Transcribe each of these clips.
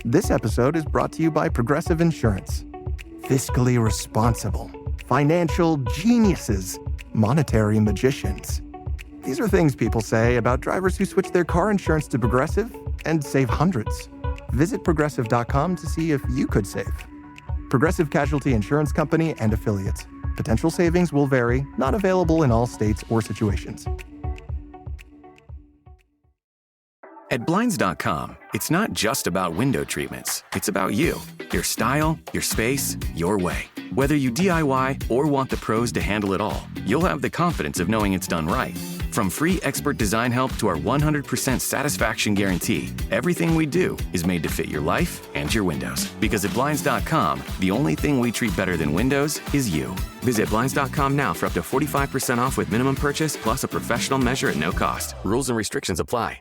This episode is brought to you by Progressive Insurance. Fiscally responsible, financial geniuses, monetary magicians. These are things people say about drivers who switch their car insurance to Progressive and save hundreds. Visit Progressive.com to see if you could save. Progressive Casualty Insurance Company and Affiliates. Potential savings will vary, not available in all states or situations. At Blinds.com, it's not just about window treatments. It's about you, your style, your space, your way. Whether you DIY or want the pros to handle it all, you'll have the confidence of knowing it's done right. From free expert design help to our 100% satisfaction guarantee, everything we do is made to fit your life and your windows. Because at Blinds.com, the only thing we treat better than windows is you. Visit Blinds.com now for up to 45% off with minimum purchase plus a professional measure at no cost. Rules and restrictions apply.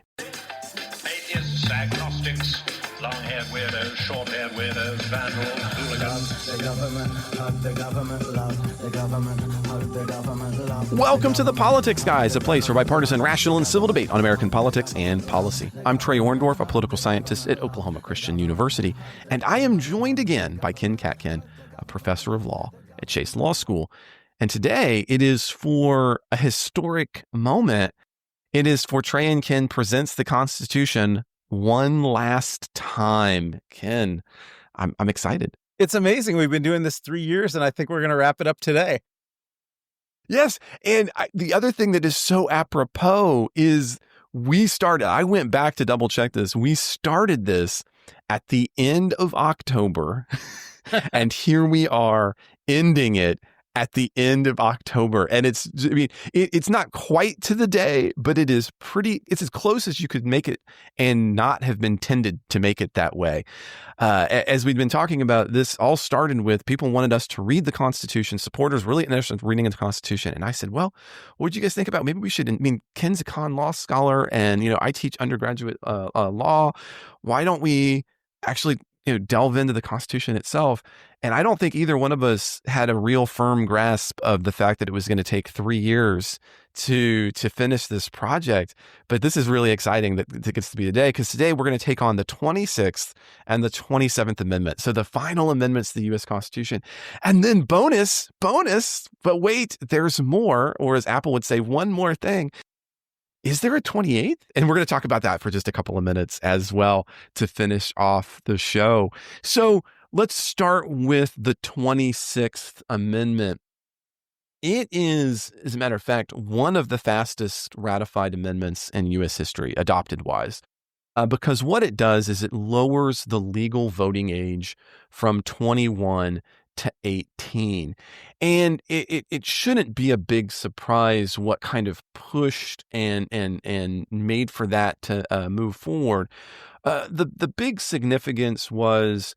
Atheists, agnostics, long-haired weirdos, short-haired weirdos, vandals, hooligans. The government, hug the government, love the government, hug the government, love. Welcome to The Politics Guys, a place for bipartisan, rational, and civil debate on American politics and policy. I'm Trey Orndorff, a political scientist at Oklahoma Christian University, and I am joined again by Ken Katkin, a professor of law at Chase Law School. And today it is for a historic moment. It is for Trey and Ken Presents the Constitution one last time. Ken, I'm excited. It's amazing. We've been doing this 3 years, and I think we're going to wrap it up today. Yes. And the other thing that is so apropos is I went back to double check this. We started this at the end of October, and here we are ending it at the end of October. And it's not quite to the day, but it's as close as you could make it and not have been tended to make it that way. As we've been talking about, this all started with people wanted us to read the Constitution, supporters really interested in reading the Constitution. And I said, well, what did you guys think about? Maybe we should, Ken's a con law scholar and, I teach undergraduate law. Why don't we actually delve into the Constitution itself? And I don't think either one of us had a real firm grasp of the fact that it was going to take 3 years to finish this project. But this is really exciting that it gets to be today, because today we're going to take on the 26th and the 27th Amendment. So the final amendments to the U.S. Constitution. And then bonus, but wait, there's more, or as Apple would say, one more thing. Is there a 28th? And we're going to talk about that for just a couple of minutes as well to finish off the show. So let's start with the 26th Amendment. It is, as a matter of fact, one of the fastest ratified amendments in U.S. history, adopted-wise, because what it does is it lowers the legal voting age from 21 to 18. And it shouldn't be a big surprise what kind of pushed and made for that to move forward. The big significance was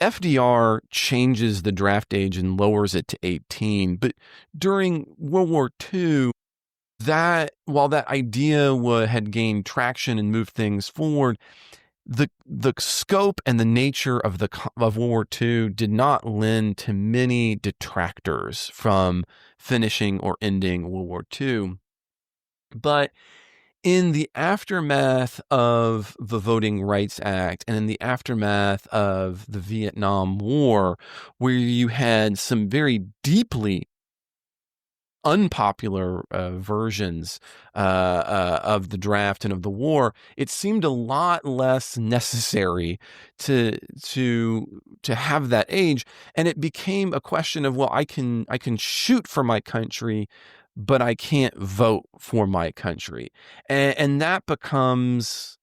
FDR changes the draft age and lowers it to 18. But during World War II, while that idea had gained traction and moved things forward, the scope and the nature of World War II did not lend to many detractors from finishing or ending World War II. But in the aftermath of the Voting Rights Act and in the aftermath of the Vietnam War, where you had some very deeply unpopular versions of the draft and of the war, it seemed a lot less necessary to have that age, and it became a question of, well, I can shoot for my country, but I can't vote for my country, and that becomes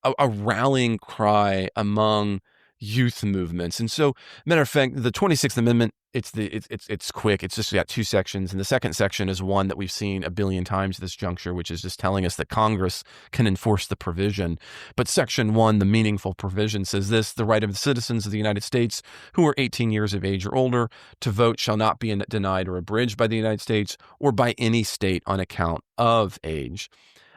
a rallying cry among youth movements. And so, matter of fact, the 26th Amendment, it's quick. It's just got two sections. And the second section is one that we've seen a billion times at this juncture, which is just telling us that Congress can enforce the provision. But section 1, the meaningful provision, says this: the right of the citizens of the United States who are 18 years of age or older to vote shall not be denied or abridged by the United States or by any state on account of age.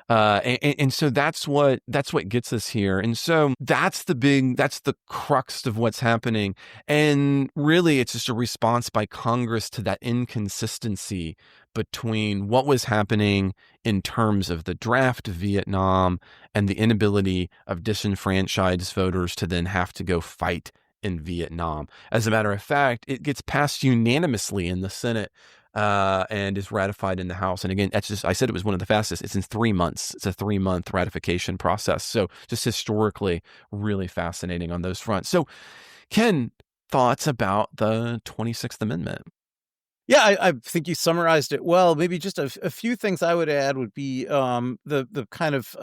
And so that's what gets us here. And so that's the crux of what's happening. And really, it's just a response by Congress to that inconsistency between what was happening in terms of the draft of Vietnam and the inability of disenfranchised voters to then have to go fight in Vietnam. As a matter of fact, it gets passed unanimously in the Senate and is ratified in the House. And again, I said it was one of the fastest. It's in 3 months. It's a 3-month ratification process. So just historically, really fascinating on those fronts. So Ken, thoughts about the 26th Amendment? Yeah, I think you summarized it well. Maybe just a few things I would add would be the kind of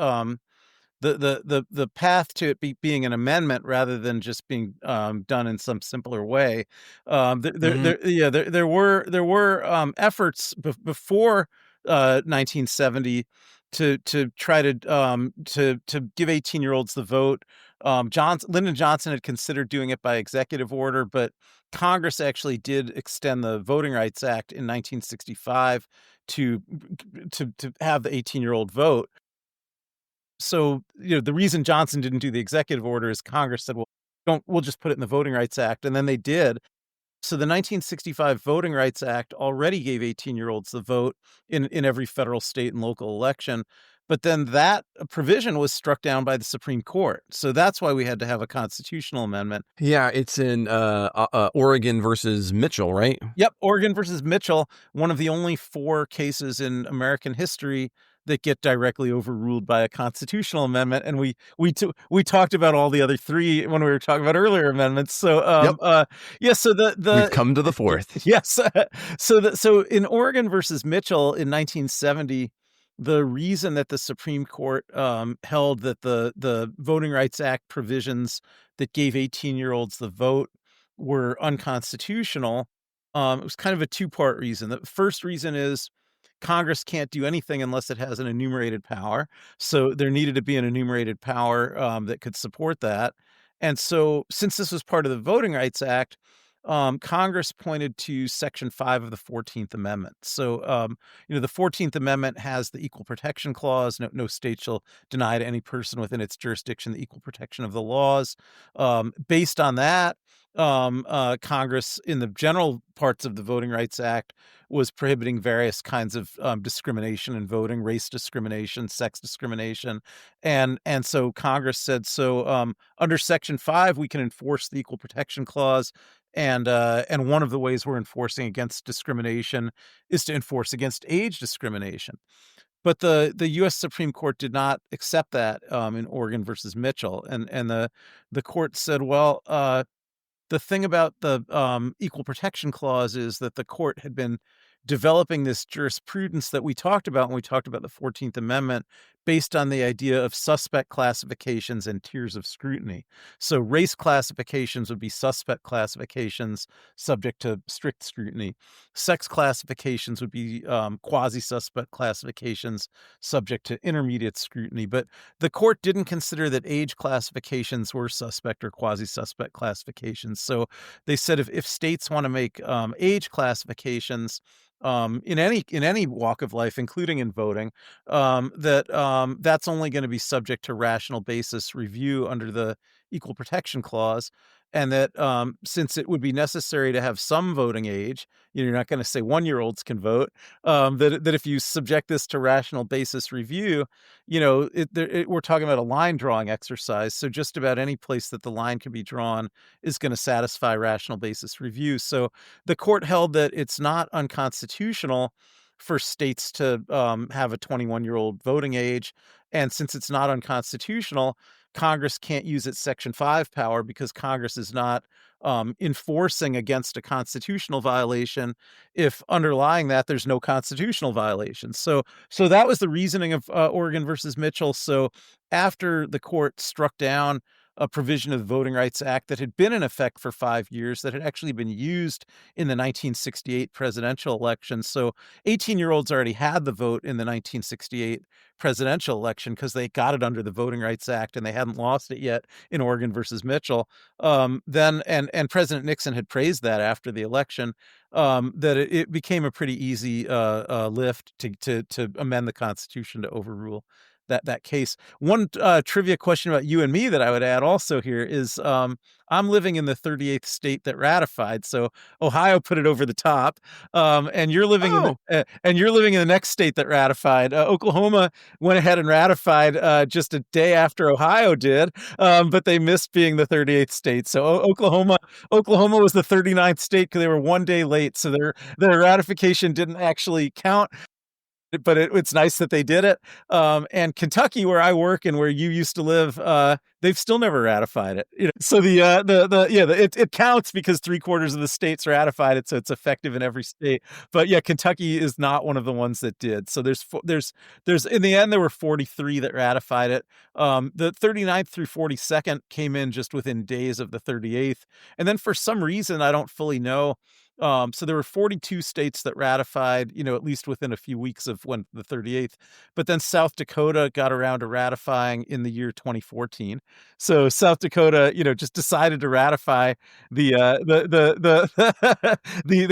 the path to it being an amendment rather than just being done in some simpler way. There were efforts before 1970 to try to give 18-year-olds the vote. Lyndon Johnson had considered doing it by executive order, but Congress actually did extend the Voting Rights Act in 1965 to have the 18-year-old vote. So, the reason Johnson didn't do the executive order is Congress said, well, we'll just put it in the Voting Rights Act. And then they did. So the 1965 Voting Rights Act already gave 18-year-olds the vote in every federal, state, and local election. But then that provision was struck down by the Supreme Court. So that's why we had to have a constitutional amendment. Yeah, it's in Oregon versus Mitchell, right? Yep, Oregon versus Mitchell, one of the only 4 cases in American history that get directly overruled by a constitutional amendment. And we talked about all the other 3 when we were talking about earlier amendments. So so we've come to the 4th. Yes. So in Oregon versus Mitchell in 1970, the reason that the Supreme Court held that the Voting Rights Act provisions that gave 18-year-olds the vote were unconstitutional, it was kind of a 2-part reason. The first reason is Congress can't do anything unless it has an enumerated power. So there needed to be an enumerated power that could support that. And so since this was part of the Voting Rights Act, Congress pointed to Section 5 of the 14th Amendment. So, the 14th Amendment has the Equal Protection Clause. No state shall deny to any person within its jurisdiction the equal protection of the laws. Based on that, Congress, in the general parts of the Voting Rights Act, was prohibiting various kinds of discrimination in voting, race discrimination, sex discrimination. And so Congress said, under Section 5, we can enforce the Equal Protection Clause. And one of the ways we're enforcing against discrimination is to enforce against age discrimination. But the U.S. Supreme Court did not accept that in Oregon versus Mitchell. And the court said, well, the thing about the Equal Protection Clause is that the court had been developing this jurisprudence that we talked about when we talked about the 14th Amendment based on the idea of suspect classifications and tiers of scrutiny. So race classifications would be suspect classifications subject to strict scrutiny. Sex classifications would be quasi-suspect classifications subject to intermediate scrutiny. But the court didn't consider that age classifications were suspect or quasi-suspect classifications. So they said if states want to make age classifications in any walk of life, including in voting, that's only going to be subject to rational basis review under the Equal Protection Clause, and that since it would be necessary to have some voting age, you're not going to say 1-year-olds can vote. That if you subject this to rational basis review, we're talking about a line drawing exercise. So just about any place that the line can be drawn is going to satisfy rational basis review. So the court held that it's not unconstitutional for states to have a 21-year-old voting age. And since it's not unconstitutional, Congress can't use its Section 5 power because Congress is not enforcing against a constitutional violation if underlying that there's no constitutional violation. So that was the reasoning of Oregon versus Mitchell. So after the court struck down a provision of the Voting Rights Act that had been in effect for 5 years, that had actually been used in the 1968 presidential election. So 18-year-olds already had the vote in the 1968 presidential election because they got it under the Voting Rights Act and they hadn't lost it yet in Oregon versus Mitchell. Then President Nixon had praised that after the election, that it became a pretty easy lift to amend the Constitution to overrule that case. One trivia question about you and me that I would add also here is I'm living in the 38th state that ratified, so Ohio put it over the top, and you're living in the next state that ratified. Oklahoma went ahead and ratified just a day after Ohio did, but they missed being the 38th state. So Oklahoma was the 39th state because they were one day late, so their ratification didn't actually count. But it's nice that they did it. And Kentucky, where I work and where you used to live, they've still never ratified it. So it counts because 3/4 of the states ratified it, so it's effective in every state. But yeah, Kentucky is not one of the ones that did. So there's in the end there were 43 that ratified it. The 39th through 42nd came in just within days of the 38th, and then for some reason I don't fully know. So there were 42 states that ratified, at least within a few weeks of when the 38th, but then South Dakota got around to ratifying in the year 2014. So South Dakota, just decided to ratify they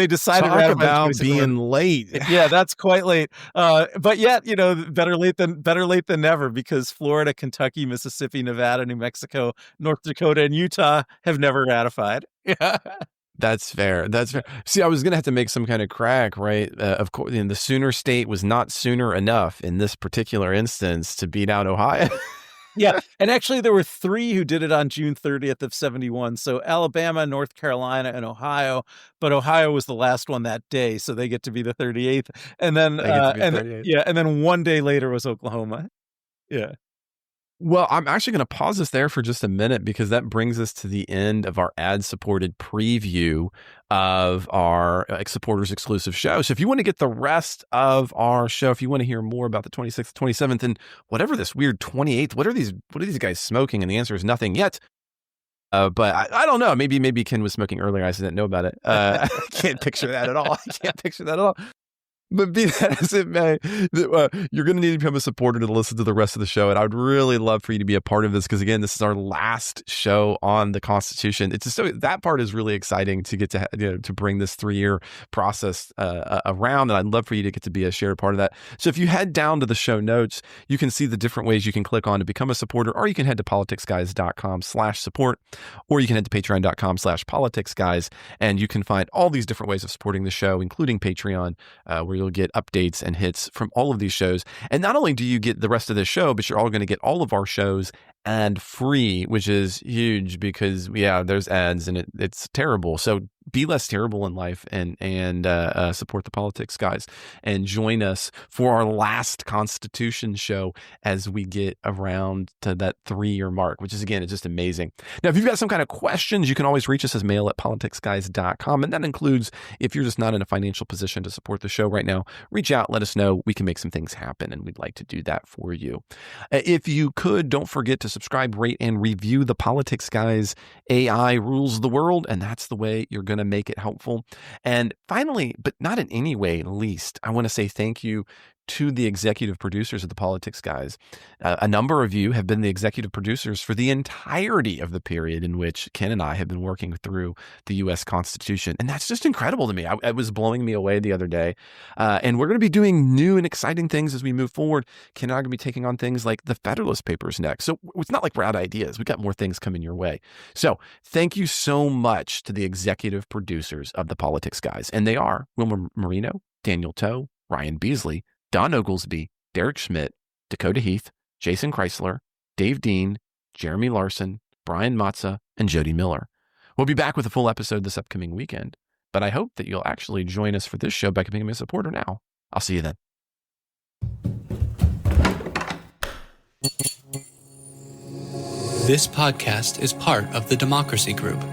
decided Talk to ratify about being late. Yeah, that's quite late. But yet, better late than never, because Florida, Kentucky, Mississippi, Nevada, New Mexico, North Dakota, and Utah have never ratified. Yeah. That's fair. See, I was going to have to make some kind of crack, right? Of course, the Sooner State was not sooner enough in this particular instance to beat out Ohio. Yeah. And actually, there were 3 who did it on June 30th of 71. So Alabama, North Carolina, and Ohio. But Ohio was the last one that day, so they get to be the 38th. And then, and then one day later was Oklahoma. Yeah. Well, I'm actually going to pause us there for just a minute because that brings us to the end of our ad-supported preview of our supporters exclusive show. So if you want to get the rest of our show, if you want to hear more about the 26th, 27th, and whatever this weird 28th, what are these guys smoking? And the answer is nothing yet. But I don't know. Maybe Ken was smoking earlier. I just didn't know about it. I can't picture that at all. But be that as it may, you're going to need to become a supporter to listen to the rest of the show. And I would really love for you to be a part of this because, again, this is our last show on the Constitution. It's just that part is really exciting to get to to bring this 3-year process around. And I'd love for you to get to be a shared part of that. So if you head down to the show notes, you can see the different ways you can click on to become a supporter, or you can head to politicsguys.com/support, or you can head to patreon.com/politicsguys, and you can find all these different ways of supporting the show, including Patreon, where you'll get updates and hits from all of these shows. And not only do you get the rest of the show, but you're all going to get all of our shows ad free, which is huge because there's ads and it's terrible. So be less terrible in life and support the Politics Guys and join us for our last Constitution show as we get around to that 3-year mark, which is, again, it's just amazing. Now, if you've got some kind of questions, you can always reach us as mail@politicsguys.com. And that includes if you're just not in a financial position to support the show right now, reach out, let us know. We can make some things happen, and we'd like to do that for you. If you could, don't forget to subscribe, rate, and review the Politics Guys. AI rules the world, and that's the way you're going to make it helpful. And finally, but not in any way least, I want to say thank you to the executive producers of the Politics Guys. A number of you have been the executive producers for the entirety of the period in which Ken and I have been working through the U.S. Constitution. And that's just incredible to me. It was blowing me away the other day. And we're going to be doing new and exciting things as we move forward. Ken and I are going to be taking on things like the Federalist Papers next. So it's not like we're out of ideas. We've got more things coming your way. So thank you so much to the executive producers of the Politics Guys. And they are Wilmer Marino, Daniel Toe, Ryan Beasley, Don Oglesby, Derek Schmidt, Dakota Heath, Jason Chrysler, Dave Dean, Jeremy Larson, Brian Matza, and Jody Miller. We'll be back with a full episode this upcoming weekend, but I hope that you'll actually join us for this show by becoming a supporter now. I'll see you then. This podcast is part of the Democracy Group,